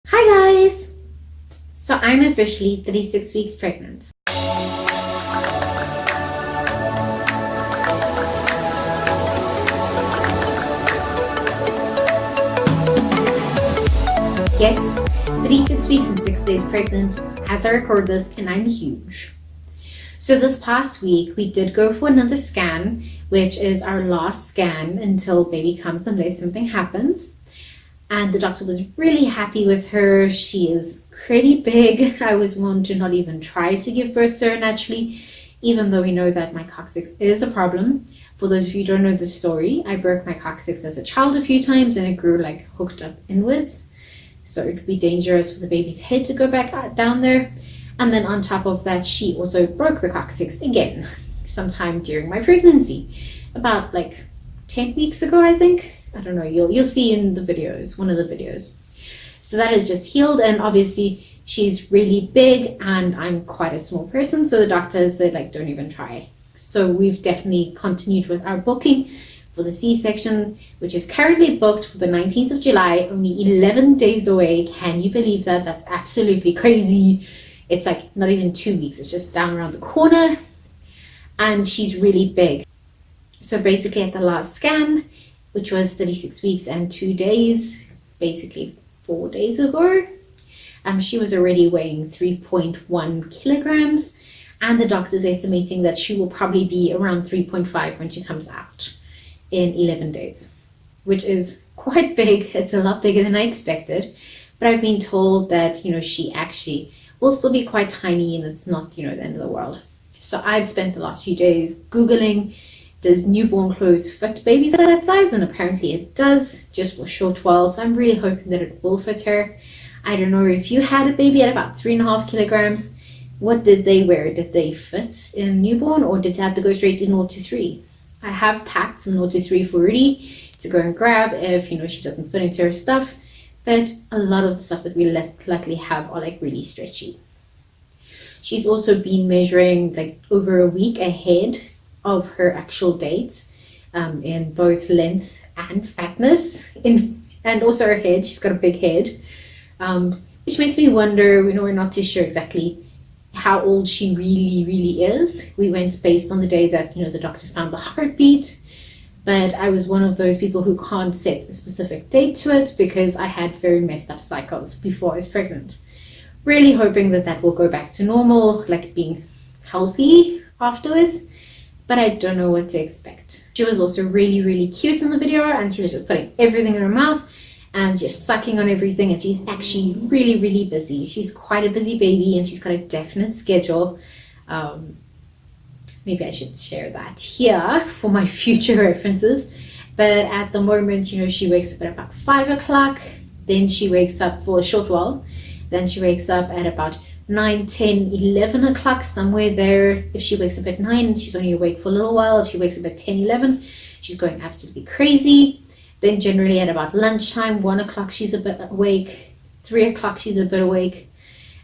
Hi guys! So I'm officially 36 weeks pregnant. Yes, 36 weeks and 6 days pregnant as I record this, and I'm huge. So this past week we did go for another scan, which is our last scan until baby comes unless something happens. And the doctor was really happy with her. She is pretty big. I was one to not even try to give birth to her naturally, even though we know that my coccyx is a problem. For those of you who don't know the story, I broke my coccyx as a child a few times and it grew like hooked up inwards. So it would be dangerous for the baby's head to go back down there. And then on top of that, she also broke the coccyx again sometime during my pregnancy, about like 10 weeks ago, I think. I don't know, you'll see in the videos, one of the videos. So that is just healed, and obviously she's really big and I'm quite a small person, so the doctor said like don't even try. So we've definitely continued with our booking for the C-section, which is currently booked for the 19th of July, only 11 days away. Can you believe that? That's absolutely crazy. It's like not even 2 weeks, it's just down around the corner, and she's really big. So basically at the last scan, which was 36 weeks and 2 days, basically 4 days ago, she was already weighing 3.1 kilograms, and the doctor's estimating that she will probably be around 3.5 when she comes out in 11 days, which is quite big. It's a lot bigger than I expected, but I've been told that, she actually will still be quite tiny and it's not, the end of the world. So I've spent the last few days Googling, does newborn clothes fit babies at that size? And apparently it does, just for short while. So I'm really hoping that it will fit her. I don't know if you had a baby at about 3.5 kilograms. What did they wear? Did they fit in newborn, or did they have to go straight to 0 to 3? I have packed some 0 to 3 for Rudy to go and grab if, she doesn't fit into her stuff. But a lot of the stuff that we luckily have are like really stretchy. She's also been measuring like over a week ahead of her actual date, in both length and fatness, and also her head. She's got a big head, which makes me wonder, we're not too sure exactly how old she really is. We went based on the day that the doctor found the heartbeat, but I was one of those people who can't set a specific date to it because I had very messed up cycles before I was pregnant. Really hoping that will go back to normal, like being healthy afterwards, but I don't know what to expect. She was also really cute in the video, and she was just putting everything in her mouth and just sucking on everything, and she's actually really busy. She's quite a busy baby and she's got a definite schedule. Maybe I should share that here for my future references. But at the moment, she wakes up at about 5 o'clock, then she wakes up for a short while, then she wakes up at about 9, 10, 11 o'clock, somewhere there. If she wakes up at 9, she's only awake for a little while. If she wakes up at 10, 11, she's going absolutely crazy. Then generally at about lunchtime, 1 o'clock, she's a bit awake. 3 o'clock, she's a bit awake.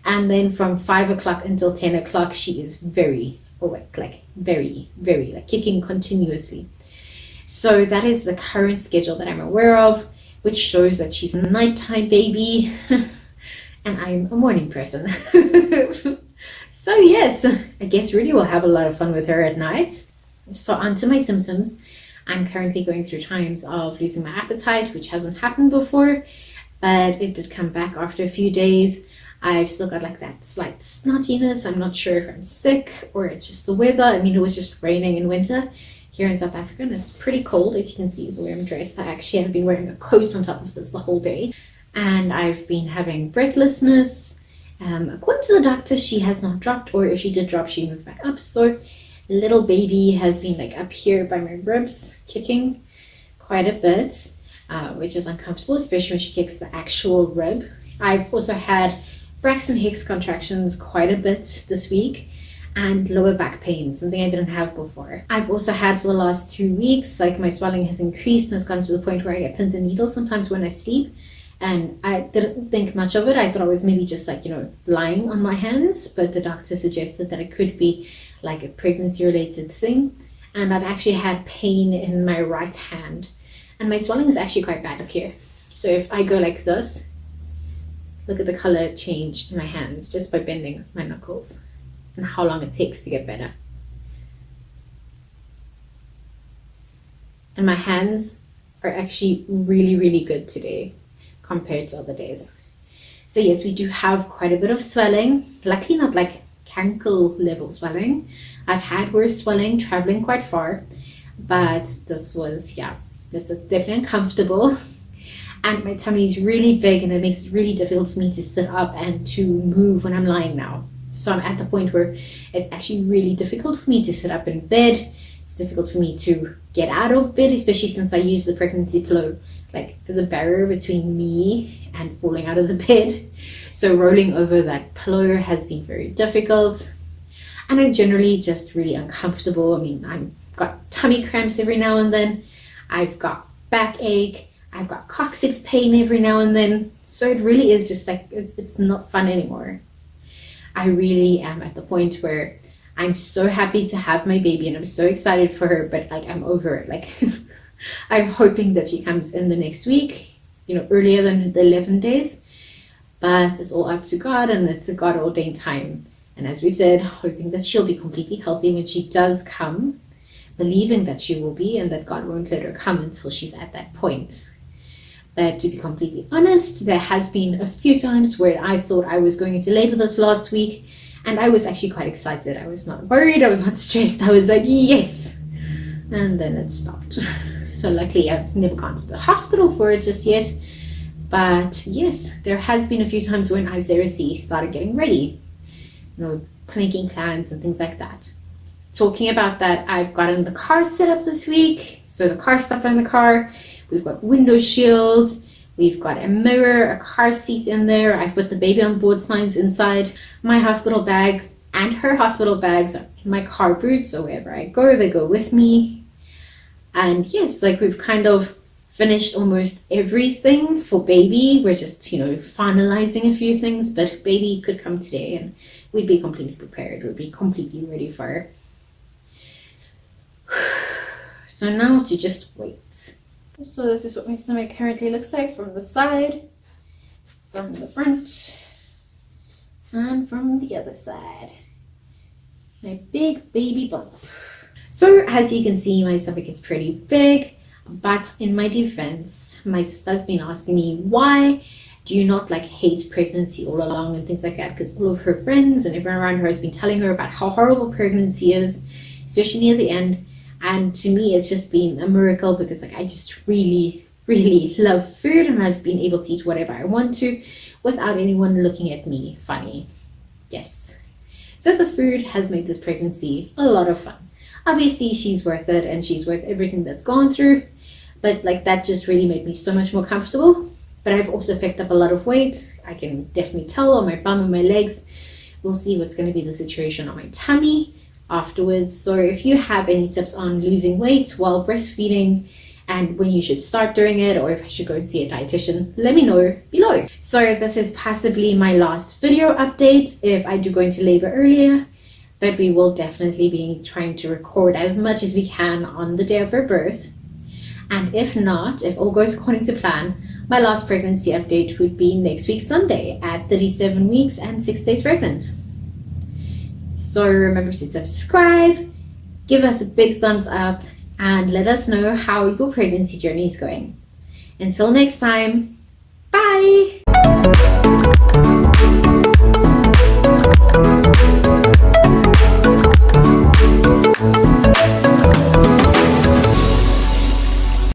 And then from 5 o'clock until 10 o'clock, she is very awake, like very, like kicking continuously. So that is the current schedule that I'm aware of, which shows that she's a nighttime baby. And I'm a morning person. So yes, I guess Rudy will have a lot of fun with her at night. So onto my symptoms. I'm currently going through times of losing my appetite, which hasn't happened before, but it did come back after a few days. I've still got like that slight snottiness. I'm not sure if I'm sick or it's just the weather. I mean, it was just raining in winter here in South Africa, and it's pretty cold, as you can see the way I'm dressed. I actually have been wearing a coat on top of this the whole day. And I've been having breathlessness. According to the doctor, she has not dropped, or if she did drop, she moved back up. So little baby has been like up here by my ribs, kicking quite a bit, which is uncomfortable, especially when she kicks the actual rib. I've also had Braxton Hicks contractions quite a bit this week, and lower back pain, something I didn't have before. I've also had for the last 2 weeks, like my swelling has increased and it's gotten to the point where I get pins and needles sometimes when I sleep. And I didn't think much of it. I thought I was maybe just like, lying on my hands, but the doctor suggested that it could be like a pregnancy related thing. And I've actually had pain in my right hand, and my swelling is actually quite bad up here. So if I go like this, Look at the color change in my hands just by bending my knuckles, and how long it takes to get better. And my hands are actually really, really good today compared to other days. So yes, we do have quite a bit of swelling. Luckily not like cankle level swelling. I've had worse swelling traveling quite far, but this is definitely uncomfortable. And my tummy is really big, and it makes it really difficult for me to sit up and to move when I'm lying now. So I'm at the point where it's actually really difficult for me to sit up in bed. It's difficult for me to get out of bed, especially since I use the pregnancy pillow like as a barrier between me and falling out of the bed. So rolling over that pillow has been very difficult. And I'm generally just really uncomfortable. I mean, I've got tummy cramps every now and then. I've got backache. I've got coccyx pain every now and then. So it really is just like, it's not fun anymore. I really am at the point where I'm so happy to have my baby and I'm so excited for her, but like I'm over it. Like I'm hoping that she comes in the next week, earlier than the 11 days, but it's all up to God, and it's a God ordained time. And as we said, hoping that she'll be completely healthy when she does come, believing that she will be, and that God won't let her come until she's at that point. But to be completely honest, there has been a few times where I thought I was going into labor this last week, and I was actually quite excited. I was not worried, I was not stressed. I was like, yes. And then it stopped. So luckily I've never gone to the hospital for it just yet. But yes, there has been a few times when I seriously started getting ready. Making plans and things like that. Talking about that, I've gotten the car set up this week. So the car stuff in the car. We've got window shields. We've got a mirror, a car seat in there. I've put the baby on board signs inside. My hospital bag and her hospital bags are in my car boot. So wherever I go, they go with me. And yes, like we've kind of finished almost everything for baby. We're just, finalizing a few things, but baby could come today and we'd be completely prepared. We'd be completely ready for her. So now to just wait. So this is what my stomach currently looks like from the side, from the front, and from the other side. My big baby bump. So as you can see, my stomach is pretty big, but in my defense, my sister's been asking me, why do you not hate pregnancy all along and things like that? Because all of her friends and everyone around her has been telling her about how horrible pregnancy is, especially near the end. And to me, it's just been a miracle because I just really, really love food, and I've been able to eat whatever I want to without anyone looking at me funny. Yes. So the food has made this pregnancy a lot of fun. Obviously, she's worth it, and she's worth everything that's gone through. But that just really made me so much more comfortable. But I've also picked up a lot of weight. I can definitely tell on my bum and my legs. We'll see what's going to be the situation on my tummy afterwards. So if you have any tips on losing weight while breastfeeding and when you should start doing it, or if I should go and see a dietitian, let me know below. So this is possibly my last video update if I do go into labor earlier, but we will definitely be trying to record as much as we can on the day of her birth. And if not, if all goes according to plan, my last pregnancy update would be next week Sunday at 37 weeks and 6 days pregnant. So remember to subscribe, give us a big thumbs up, and let us know how your pregnancy journey is going. Until next time, bye!